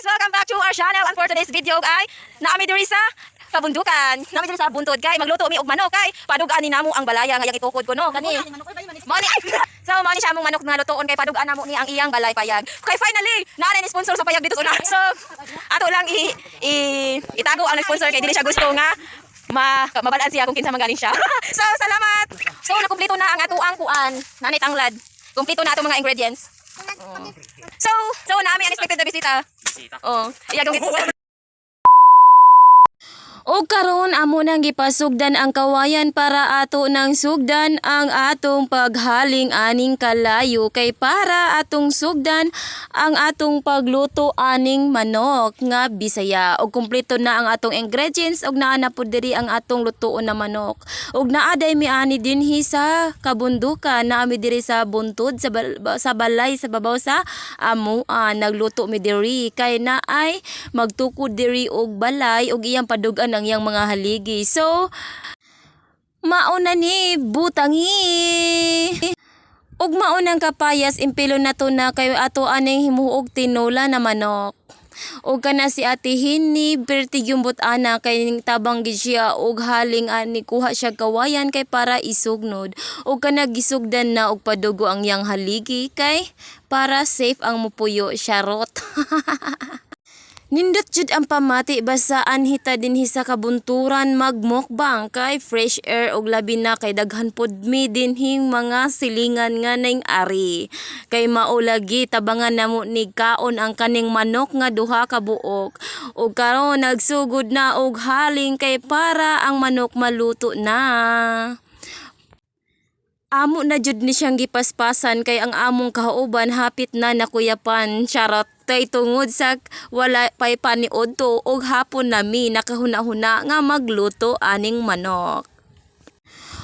guys! Welcome back to our channel. And for today's video ay naami diri sa kabundukan. Naami diri sa buntod kay magluto mi og manok kay padugaan ni namo ang balaya nga iyang itukod ko no kani. Mani. So mani siya among manok nga lutoon kay padugaan namo ni ang iyang balay payag. Kay finally naa ni sponsor sa payag dito sa una. So ato lang itago ang sponsor kay dili siya gusto nga mabalaan siya kung kinsa magaling siya. So salamat. So nakumpleto na ang ato ang kuan. Nanay tanglad. Kumpleto na ato mga ingredients. So naami unexpected na bisita. Oh, iya gawin. O karon amo nang gipasugdan ang kawayan para ato nang sugdan ang atong paghaling aning kalayo kay para atong sugdan ang atong pagluto aning manok nga Bisaya. Og kumpleto na ang atong ingredients og naa na pud diri ang atong lutoon na manok. Og naa day miani dinhi sa kabundukan, naami diri sa buntod sa balay sa babaw sa amuan. Nagluto mi diri kay naay magtukod diri og balay og iyang padugan ang iyang mga haligi. So, mauna ni butangi. Ug maunang kapayas impilo na to na kayo ato aning himuog tinola na manok. Og kana si Ate Hini bertigumbot ana kay tabang gid siya og haling ani kuha siya kawayan kay para isugnod. Og kana gisugdan na og padugo ang yang haligi kay para safe ang mupuyo charot. Nindot jud ang pamati basaan hita dinhi sa kabunturan magmukbang kay fresh air og labi na kay daghan pod mi dinhing mga silingan nga ning ari. Kay maulagi tabangan namo ni kaon ang kaning manok nga duha ka buok. Og karon nagsugod na og haling kay para ang manok maluto na. Amo na jud ni siyang gipaspasan kay ang among kauban hapit na nakuyapan charot tay tungod sa wala pay paniod to og hapon nami nakahuna-huna nga magluto aning manok.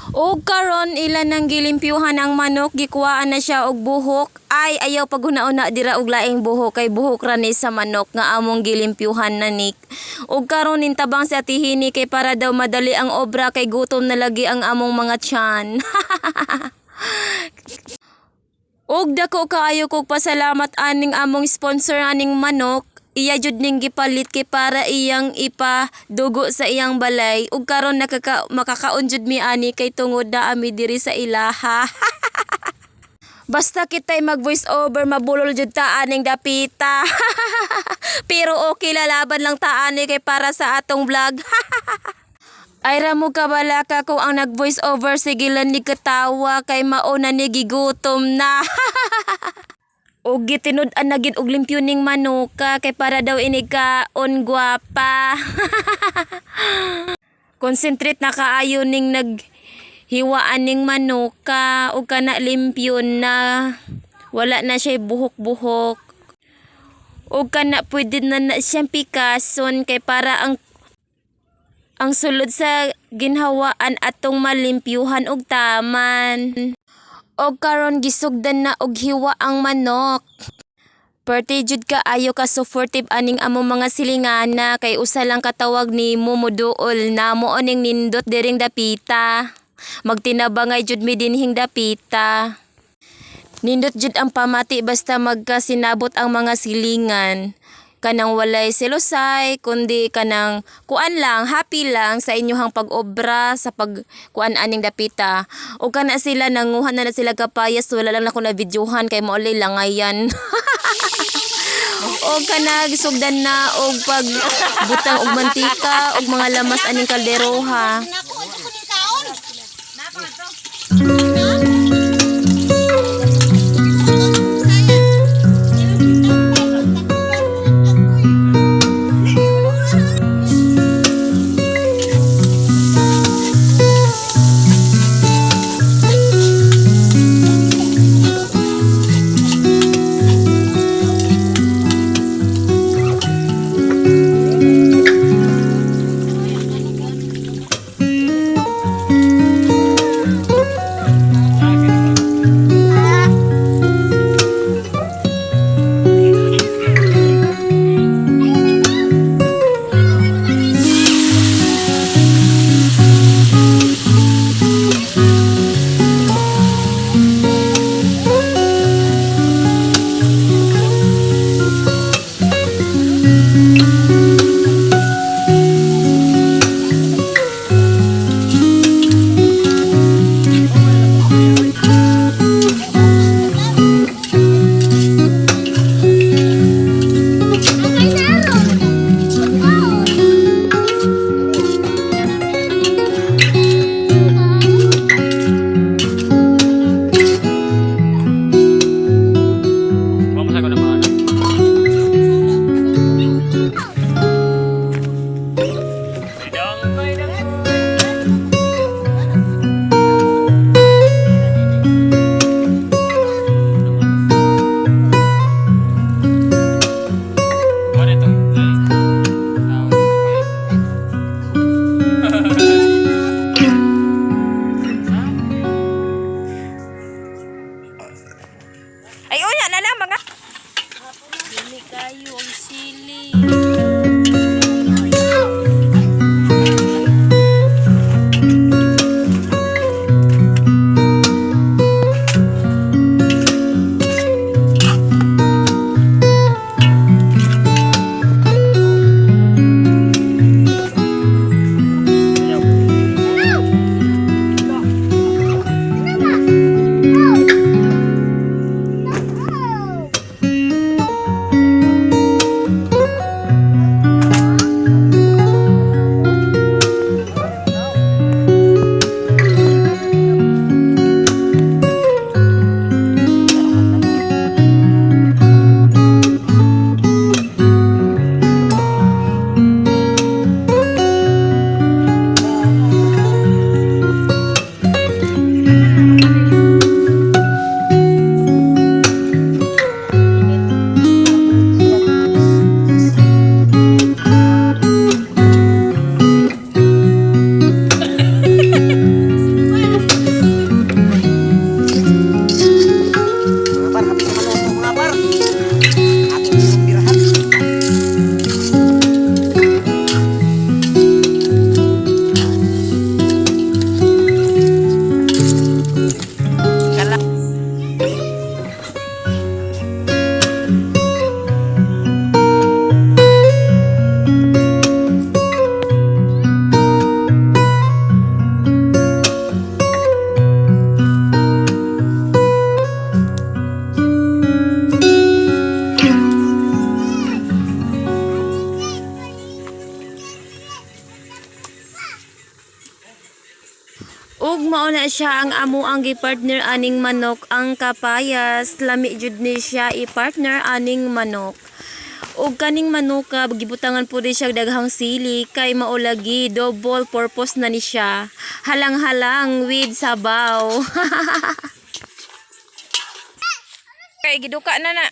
Og karon ilan nang gilimpyuhan ang manok gikuhaan na siya og buhok ay ayaw paghuna-una dira og laing buhok kay buhok ra ni sa manok nga among gilimpyuhan na nik. Og karon nintabang sa Ate Hini kay para daw madali ang obra kay gutom na lagi ang among mga tiyan. Og dako kaayo kog pasalamat aning among sponsor aning manok. Iya jud ning gipalit kay para iyang ipadugo sa iyang balay ug karon makakaon jud mi ani kay tungod na ami diri sa ilaha. Basta kitay mag voice over mabulol jud ta aning dapita. Pero okay lalaban lang ta ani kay para sa atong vlog. Ay ramo kabalaka ko ang nag voice over sigilan ni katawa kay mauna ni gigutom na. Og gitinud-an na gid og limpyo ning manuka kay para daw ini kaon gwapa. Concentrate na kaayo ning naghiwaan ning manuka og kana limpyo na wala na siya buhok-buhok. Og kana pwede na siyang pikason kay para ang sulod sa ginhawaan atong malimpyuhan og taman. Og karon gisugdan na og hiwa ang manok. Perti jud ka ayo ka supportive aning amo mga silingana kay usa lang katawag ni muduol na mo oning nindot diring dapita. Magtinabangay jud mi dinhing dapita. Nindot jud ang pamati basta magkasinabot ang mga silingan. Kanang walay selosay kundi kanang kuan lang happy lang sa inyohang pag-obra sa pagkuan aning dapita. O kana sila nanguhan na sila kapayas wala lang ako na videohan kay maulay langayan. O kana gisugdan na og pagbutang og mantika og mga lamas aning kalderoha. mao na siya ang amo ang gi-partner aning manok ang kapayas. Lami jud ni siya i-partner aning manok. Ug kaning manok gibutangan po di siya daghang sili kay maulagi double purpose na ni siya. Halang-halang with sabaw. Kay giduka na na.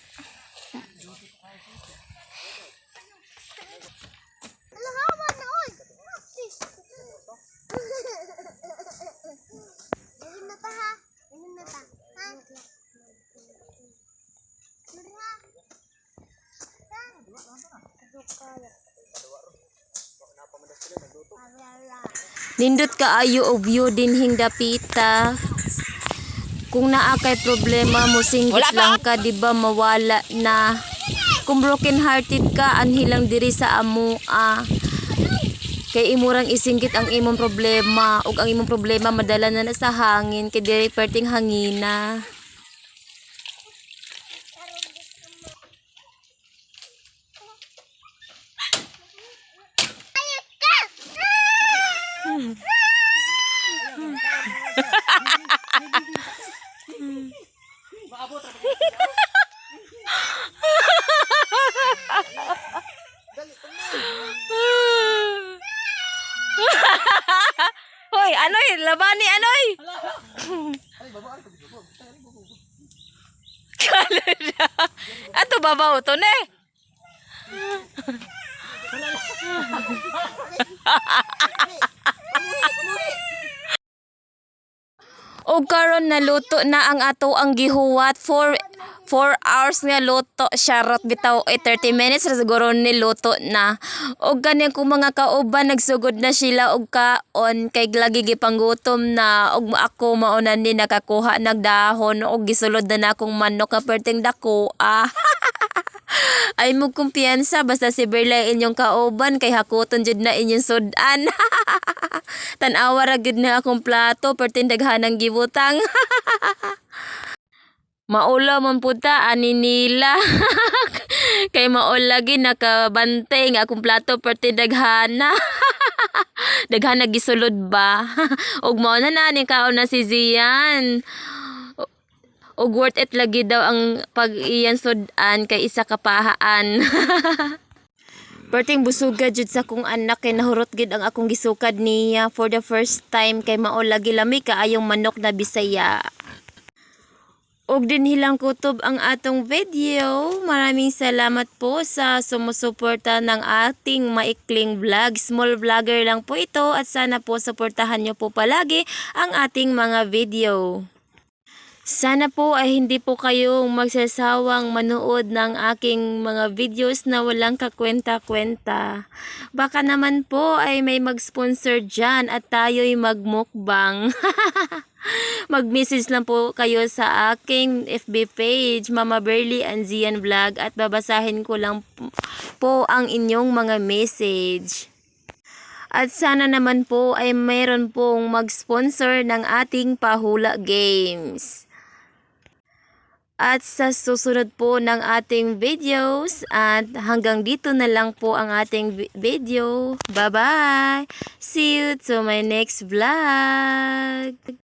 Nindot kaayo og view dinhing dapita. Kung naa kay problema mo singgit Wala pa. lang ka di ba mawala na. Kung broken hearted ka anhi lang diri sa amua. Kay imurang isinggit ang imong problema ug ang imong problema madala na sa hangin kay diri perting hangina. Hoy, anoy, labani anoy. Kalala. Ato babaw to ne. Og karon naluto na ang ato ang gihuwat for 4 hours nga luto charot bitaw 30 minutes ra siguro ni luto na. Og kani kung mga kauban nagsugod na sila og kaon kay lagi gipanggutom na og ako mauna ni nakakuha nagdahon og gisulod na akong manok ka perting dako. Ay mo kumpiyansa basta si Berlay inyong kauban kay hakuton jud na inyong sudan. Tan-awa ra gid na akong plato perting daghanang gibutang. Maula man puta ani nila. Kay maula gid nakabantay nga akong plato perting daghana. Daghana gisulod ba. Og mao na ni kaon na si Zian. Og worth it lagi daw ang pag-iyan sudan kay isa kapahaan. Perting busuga jud sa kong anak kay nahurot gid ang akong gisukad niya for the first time kay mao lagi lami kaayong manok na Bisaya. Og din hilang kutob ang atong video. Maraming salamat po sa sumusuporta ng ating maikling vlog. Small vlogger lang po ito at sana po suportahan nyo po palagi ang ating mga video. Sana po ay hindi po kayong magsasawang manood ng aking mga videos na walang kakwenta-kwenta. Baka naman po ay may mag-sponsor dyan at tayo'y magmukbang. Mag-message lang po kayo sa aking FB page, Mama Berly and Zian Vlog at babasahin ko lang po ang inyong mga message. At sana naman po ay mayroon pong mag-sponsor ng ating Pahula Games. At sa susunod po ng ating videos at hanggang dito na lang po ang ating video. Bye-bye! See you to my next vlog!